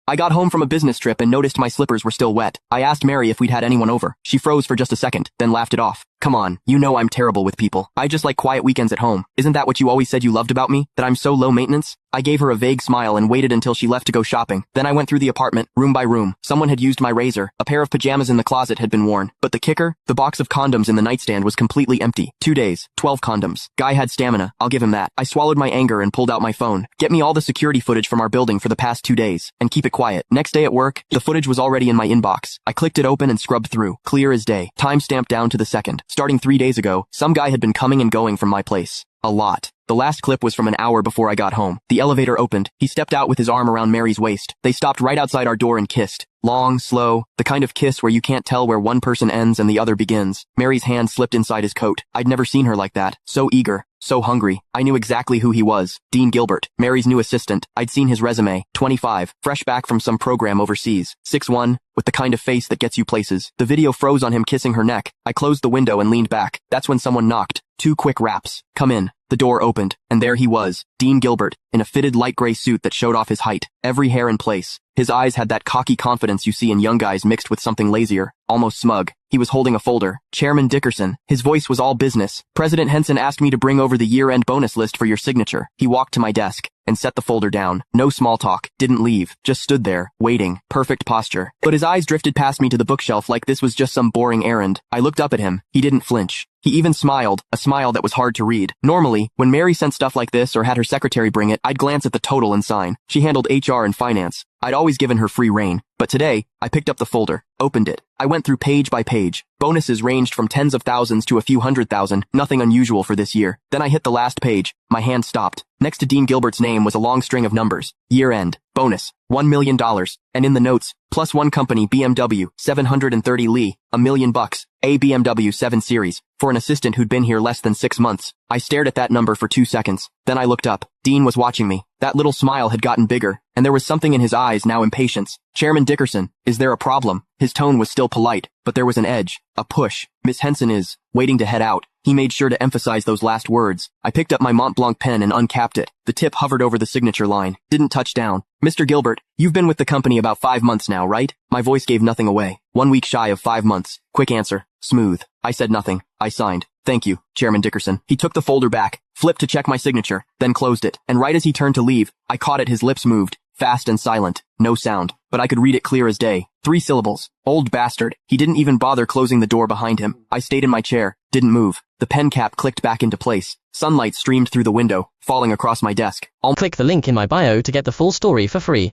I got home from a business trip and noticed my slippers were still wet. I asked Mary if we'd had anyone over. She froze for just a second, then laughed it off. Come on, you know I'm terrible with people. I just like quiet weekends at home. Isn't that what you always said you loved about me? That I'm so low maintenance? I gave her a vague smile and waited until she left to go shopping. Then I went through the apartment, room by room. Someone had used my razor. A pair of pajamas in the closet had been worn. But the kicker? The box of condoms in the nightstand was completely empty. 2 days, 12 condoms. Guy had stamina, I'll give him that. I swallowed my anger and pulled out my phone. Get me all the security footage from our building for the past 2 days. And keep it quiet. Next day at work, the footage was already in my inbox. I clicked it open and scrubbed through. Clear as day. Time stamped down to the second. Starting 3 days ago, some guy had been coming and going from my place. A lot. The last clip was from an hour before I got home. The elevator opened. He stepped out with his arm around Mary's waist. They stopped right outside our door and kissed. Long, slow, the kind of kiss where you can't tell where one person ends and the other begins. Mary's hand slipped inside his coat. I'd never seen her like that. So eager. So hungry. I knew exactly who he was. Dean Gilbert, Mary's new assistant. I'd seen his resume. 25, fresh back from some program overseas. 6'1", with the kind of face that gets you places. The video froze on him kissing her neck. I closed the window and leaned back. That's when someone knocked. 2 quick raps. Come in. The door opened, and there he was, Dean Gilbert, in a fitted light gray suit that showed off his height, every hair in place. His eyes had that cocky confidence you see in young guys mixed with something lazier, almost smug. He was holding a folder. Chairman Dickerson. His voice was all business. President Henson asked me to bring over the year-end bonus list for your signature. He walked to my desk and set the folder down. No small talk. Didn't leave. Just stood there, waiting. Perfect posture. But his eyes drifted past me to the bookshelf like this was just some boring errand. I looked up at him. He didn't flinch. He even smiled, a smile that was hard to read. Normally, when Mary sent stuff like this or had her secretary bring it, I'd glance at the total and sign. She handled HR and finance. I'd always given her free rein. But today, I picked up the folder, opened it. I went through page by page. Bonuses ranged from tens of thousands to a few 100,000, nothing unusual for this year. Then I hit the last page. My hand stopped. Next to Dean Gilbert's name was a long string of numbers. Year end. Bonus. $1 million. And in the notes, +1 company BMW, 730 Li, $1 million. A BMW 7 Series, for an assistant who'd been here less than 6 months. I stared at that number for 2 seconds. Then I looked up. Dean was watching me. That little smile had gotten bigger, and there was something in his eyes, now impatience. Chairman Dickerson, is there a problem? His tone was still polite, but there was an edge, a push. Miss Henson is waiting to head out. He made sure to emphasize those last words. I picked up my Mont Blanc pen and uncapped it. The tip hovered over the signature line. Didn't touch down. Mr. Gilbert, you've been with the company about 5 months now, right? My voice gave nothing away. 1 week shy of 5 months. Quick answer. Smooth. I said nothing. I signed. Thank you, Chairman Dickerson. He took the folder back, flipped to check my signature, then closed it. And right as he turned to leave, I caught it. His lips moved. Fast and silent. No sound. But I could read it clear as day. 3 syllables. Old bastard. He didn't even bother closing the door behind him. I stayed in my chair. Didn't move. The pen cap clicked back into place. Sunlight streamed through the window, falling across my desk. Click the link in my bio to get the full story for free.